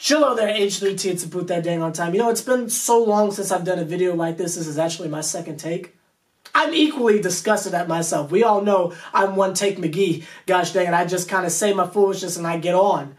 Hello there, H+III+T, it's about that dang on time. You know, it's been so long since I've done a video like this. This is actually my second take. I'm equally disgusted at myself. We all know I'm one take McGee. Gosh dang it, I just kind of say my foolishness and I get on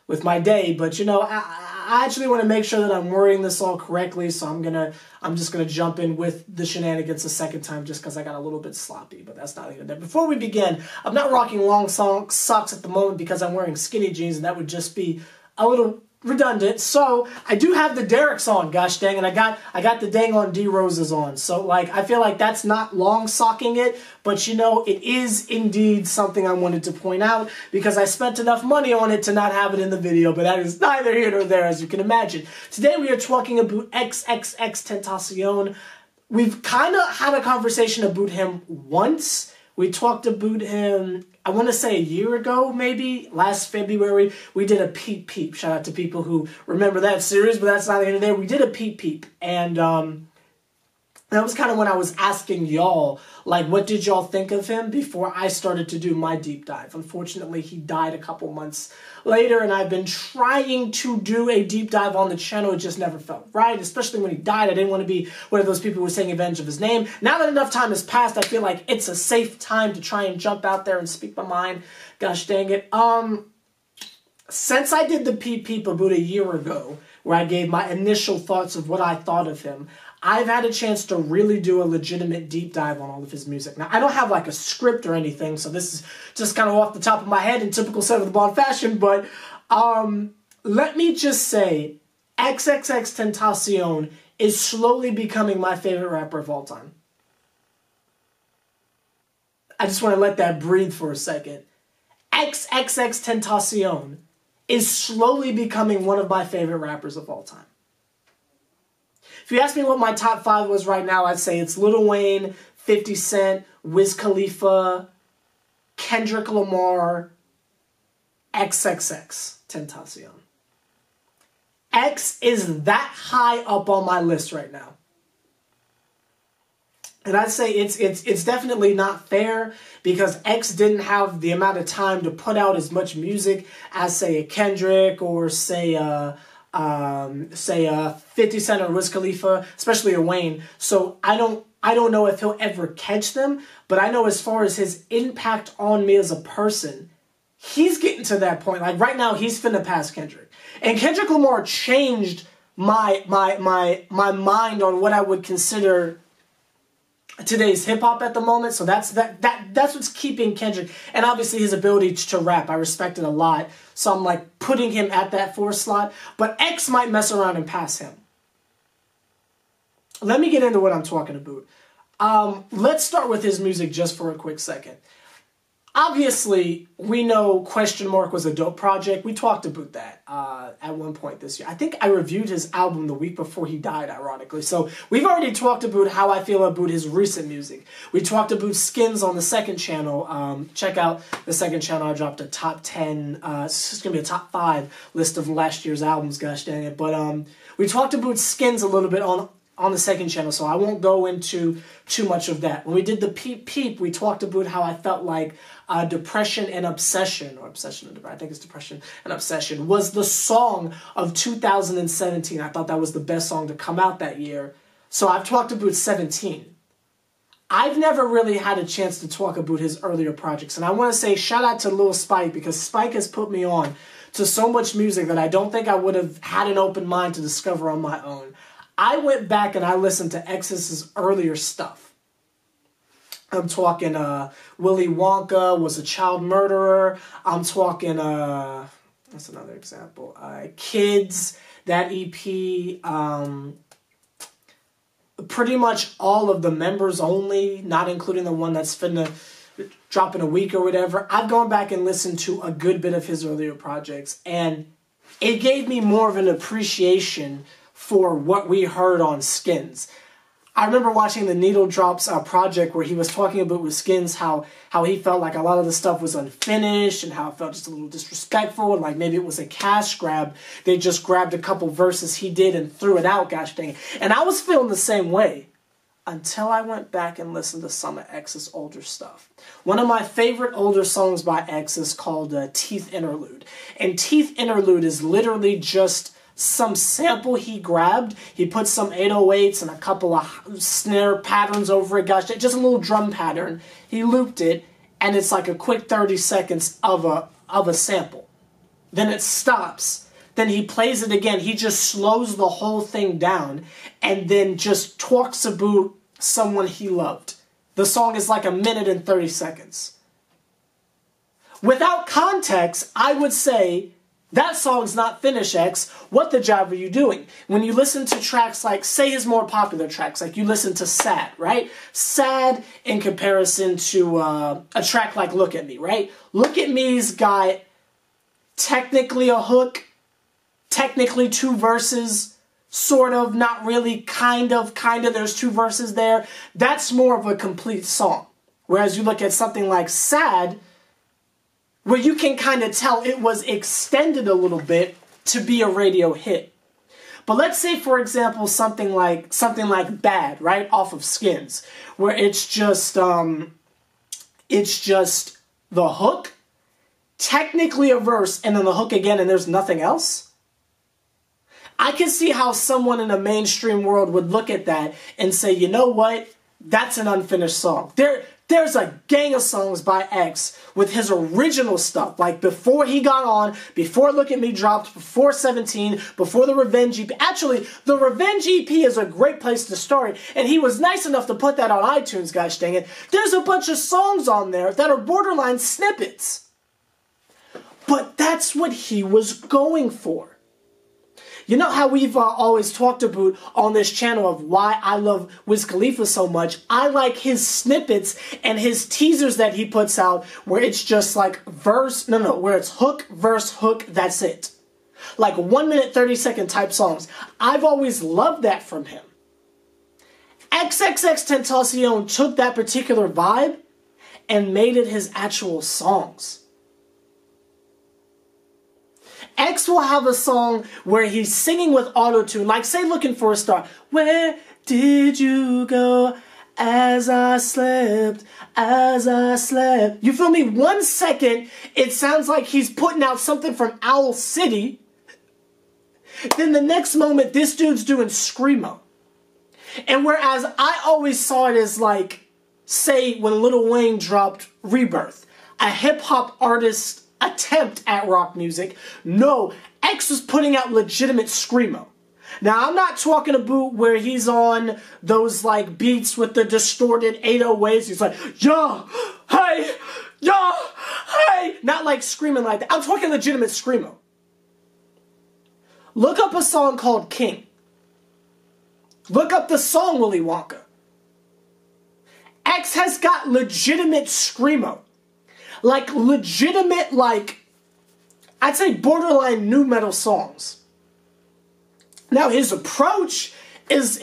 with my day. But you know, I actually want to make sure that I'm wording this all correctly, so I'm just gonna jump in with the shenanigans a second time just because I got a little bit sloppy, but that's not even there. Before we begin, I'm not rocking long socks at the moment because I'm wearing skinny jeans, and that would just be a little redundant. So I do have the Derricks on, gosh dang, and I got the dang on D Roses on. So like I feel like that's not long socking it, but you know, it is indeed something I wanted to point out because I spent enough money on it to not have it in the video, but that is neither here nor there, as you can imagine. Today we are talking about Xxxtentacion. We've kind of had a conversation about him once. We talked about him, I want to say a year ago, maybe, last February. We did a Peep Peep. Shout out to people who remember that series, but that's not here there. We did a Peep Peep, and that was kind of when I was asking y'all, like, what did y'all think of him before I started to do my deep dive. Unfortunately, he died a couple months later, and I've been trying to do a deep dive on the channel. It just never felt right, especially when he died. I didn't want to be one of those people who was taking advantage of his name. Now that enough time has passed, I feel like it's a safe time to try and jump out there and speak my mind. Gosh dang it. Since I did the Peep Peep about a year ago, where I gave my initial thoughts of what I thought of him, I've had a chance to really do a legitimate deep dive on all of his music. Now, I don't have like a script or anything, so this is just kind of off the top of my head in typical SeverTheBond fashion, but let me just say, Xxxtentacion is slowly becoming my favorite rapper of all time. I just want to let that breathe for a second. Xxxtentacion is slowly becoming one of my favorite rappers of all time. If you ask me what my top 5 was right now, I'd say it's Lil Wayne, 50 Cent, Wiz Khalifa, Kendrick Lamar, Xxxtentacion. X is that high up on my list right now. And I'd say it's definitely not fair because X didn't have the amount of time to put out as much music as, say, a Kendrick or, say 50 Cent or Wiz Khalifa, especially a Wayne. So I don't know if he'll ever catch them, but I know as far as his impact on me as a person, he's getting to that point. Like right now, he's finna pass Kendrick. And Kendrick Lamar changed my mind on what I would consider today's hip-hop at the moment. So that's what's keeping Kendrick, and obviously his ability to rap. I respect it a lot, so I'm like putting him at that 4th slot, but X might mess around and pass him. Let me get into what I'm talking about. Let's start with his music just for a quick second. Obviously, we know Question Mark was a dope project. We talked about that at one point this year. I think I reviewed his album the week before he died, ironically. So we've already talked about how I feel about his recent music. We talked about Skins on the second channel. Check out the second channel. I dropped a top 10, it's just going to be a top 5 list of last year's albums, gosh dang it. But we talked about Skins a little bit on the second channel, so I won't go into too much of that. When we did the Peep Peep, we talked about how I felt like Depression and Obsession, or Obsession and Depression, I think it's Depression and Obsession, was the song of 2017. I thought that was the best song to come out that year. So I've talked about 17. I've never really had a chance to talk about his earlier projects, and I want to say shout out to Lil Spike, because Spike has put me on to so much music that I don't think I would have had an open mind to discover on my own. I went back and I listened to X's earlier stuff. I'm talking Willy Wonka was a child murderer. I'm talking, that's another example. Kids, that EP. Pretty much all of the members only, not including the one that's finna drop in a week or whatever. I've gone back and listened to a good bit of his earlier projects, and it gave me more of an appreciation for what we heard on Skins. I remember watching the Needle Drops project where he was talking about with Skins how he felt like a lot of the stuff was unfinished and how it felt just a little disrespectful and like maybe it was a cash grab. They just grabbed a couple verses he did and threw it out, gosh dang it. And I was feeling the same way. until I went back and listened to some of X's older stuff. One of my favorite older songs by X is called Teeth Interlude. And Teeth Interlude is literally just some sample he grabbed. He put some 808s and a couple of snare patterns over it. Gosh, just a little drum pattern. He looped it, and it's like a quick 30 seconds of a sample. Then it stops. Then he plays it again. He just slows the whole thing down and then just talks about someone he loved. The song is like 1 minute and 30 seconds. Without context, I would say, that song's not finished, X. What the job are you doing? When you listen to tracks like, say his more popular tracks, like you listen to Sad, right? Sad in comparison to a track like Look at Me, right? Look at Me's got technically a hook, technically 2 verses, sort of, not really, kind of, there's 2 verses there. That's more of a complete song. Whereas you look at something like Sad, where you can kind of tell it was extended a little bit to be a radio hit. But let's say, for example, something like Bad, right, off of Skins, where it's just the hook, technically a verse, and then the hook again, and there's nothing else. I can see how someone in the mainstream world would look at that and say, you know what, that's an unfinished song. There's a gang of songs by X with his original stuff, like before he got on, before Look at Me dropped, before 17, before the Revenge EP. Actually, the Revenge EP is a great place to start, and he was nice enough to put that on iTunes, gosh dang it. There's a bunch of songs on there that are borderline snippets. But that's what he was going for. You know how we've always talked about on this channel of why I love Wiz Khalifa so much? I like his snippets and his teasers that he puts out where it's just like where it's hook, verse, hook, that's it. Like 1 minute, 30-second type songs. I've always loved that from him. Xxxtentacion took that particular vibe and made it his actual songs. X will have a song where he's singing with auto-tune, like say Looking for a Star. Where did you go as I slept, as I slept? You feel me? 1 second, it sounds like he's putting out something from Owl City. Then the next moment, this dude's doing Screamo. And whereas I always saw it as like, say when Lil Wayne dropped Rebirth, a hip-hop artist attempt at rock music. No, X was putting out legitimate Screamo. Now, I'm not talking about where he's on those like beats with the distorted 808s. He's like, yo, hey, yo, hey. Not like screaming like that. I'm talking legitimate Screamo. Look up a song called King. Look up the song Willy Wonka. X has got legitimate Screamo. Like legitimate, like, I'd say borderline nu metal songs. Now his approach is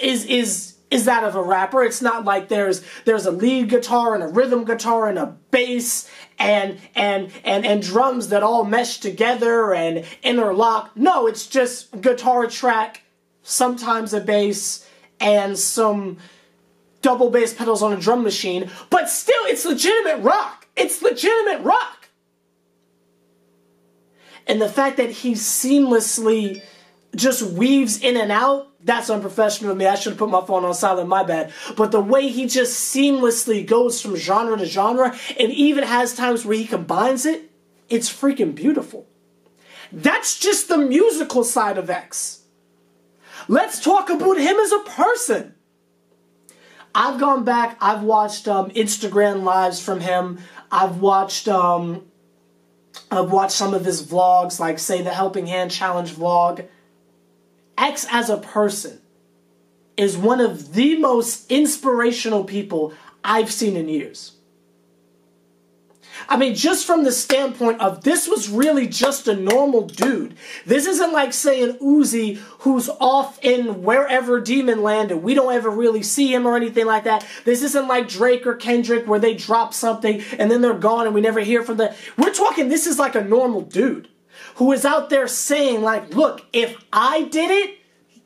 that of a rapper. It's not like there's a lead guitar and a rhythm guitar and a bass and drums that all mesh together and interlock. No, it's just guitar track, sometimes a bass, and some double bass pedals on a drum machine. But still, it's legitimate rock. It's legitimate rock. And the fact that he seamlessly just weaves in and out, that's unprofessional of me. I should have put my phone on silent, my bad. But the way he just seamlessly goes from genre to genre and even has times where he combines it, it's freaking beautiful. That's just the musical side of X. Let's talk about him as a person. I've gone back, I've watched Instagram lives from him. I've watched some of his vlogs, like say the Helping Hand Challenge vlog. X as a person is one of the most inspirational people I've seen in years. I mean, just from the standpoint of this was really just a normal dude. This isn't like saying Uzi, who's off in wherever demon land and we don't ever really see him or anything like that. This isn't like Drake or Kendrick where they drop something and then they're gone and we never hear from them. We're talking this is like a normal dude who is out there saying like, look, if I did it,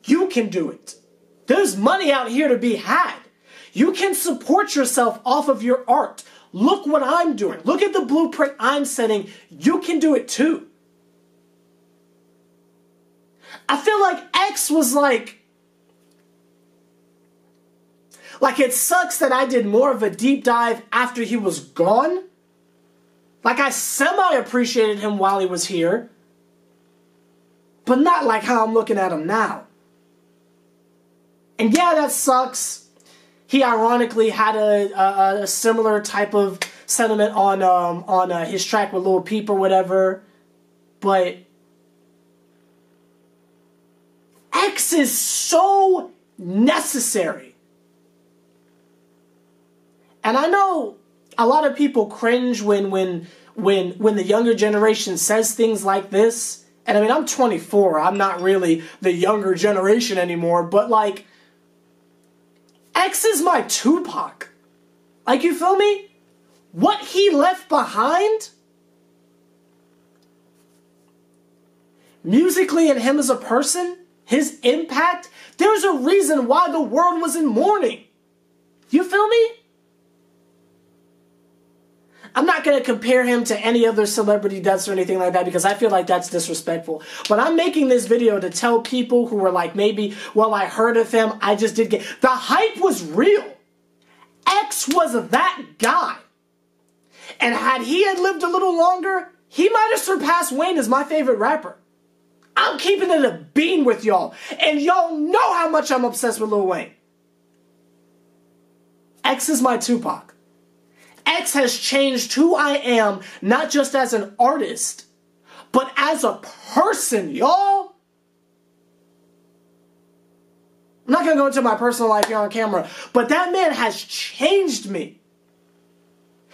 you can do it. There's money out here to be had. You can support yourself off of your art. Look what I'm doing. Look at the blueprint I'm setting. You can do it too. I feel like X was like it sucks that I did more of a deep dive after he was gone. Like, I semi-appreciated him while he was here, but not like how I'm looking at him now. And yeah, that sucks. He ironically had a similar type of sentiment on his track with Lil Peep or whatever, but X is so necessary. And I know a lot of people cringe when the younger generation says things like this. And I mean, I'm 24. I'm not really the younger generation anymore. But like, X is my Tupac. Like, you feel me? What he left behind, musically, and him as a person, his impact, there's a reason why the world was in mourning. You feel me? I'm not going to compare him to any other celebrity deaths or anything like that because I feel like that's disrespectful. But I'm making this video to tell people who were like, maybe, well, I heard of him, I just did get... The hype was real. X was that guy. And had he had lived a little longer, he might have surpassed Wayne as my favorite rapper. I'm keeping it a bean with y'all. And y'all know how much I'm obsessed with Lil Wayne. X is my Tupac. X has changed who I am, not just as an artist, but as a person, y'all. I'm not going to go into my personal life here on camera, but that man has changed me.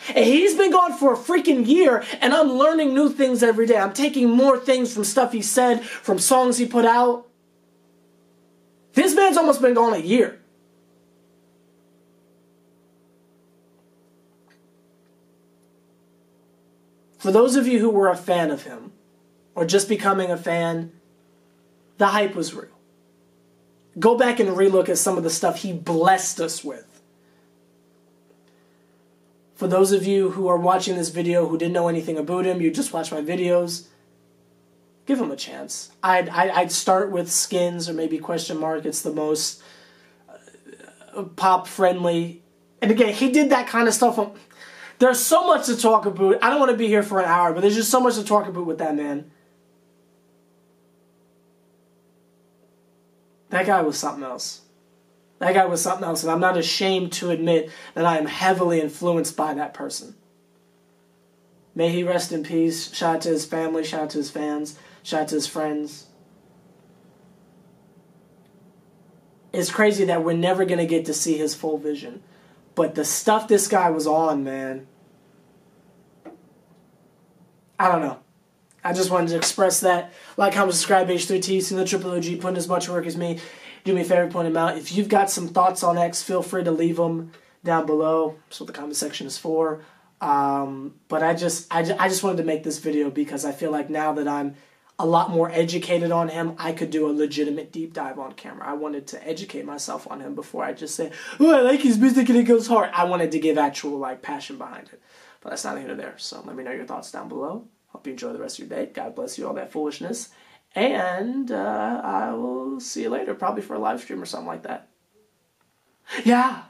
And he's been gone for a freaking year, and I'm learning new things every day. I'm taking more things from stuff he said, from songs he put out. This man's almost been gone a year. For those of you who were a fan of him, or just becoming a fan, the hype was real. Go back and relook at some of the stuff he blessed us with. For those of you who are watching this video who didn't know anything about him, you just watch my videos, give him a chance. I'd start with Skins or maybe Question Mark. It's the most pop-friendly. And again, he did that kind of stuff on... There's so much to talk about. I don't want to be here for an hour, but there's just so much to talk about with that man. That guy was something else. That guy was something else, and I'm not ashamed to admit that I am heavily influenced by that person. May he rest in peace. Shout out to his family, shout out to his fans, shout out to his friends. It's crazy that we're never going to get to see his full vision. But the stuff this guy was on, man, I don't know. I just wanted to express that. Like, comment, subscribe, H+III+T, see the Triple OG, putting as much work as me. Do me a favor, point them out. If you've got some thoughts on X, feel free to leave them down below. That's what the comment section is for. But I just wanted to make this video because I feel like now that I'm a lot more educated on him, I could do a legitimate deep dive on camera. I wanted to educate myself on him before I just say, oh, I like his music and it goes hard. I wanted to give actual like passion behind it. But that's neither here nor there. So let me know your thoughts down below. Hope you enjoy the rest of your day. God bless you, all that foolishness. And I will see you later, probably for a live stream or something like that. Yeah.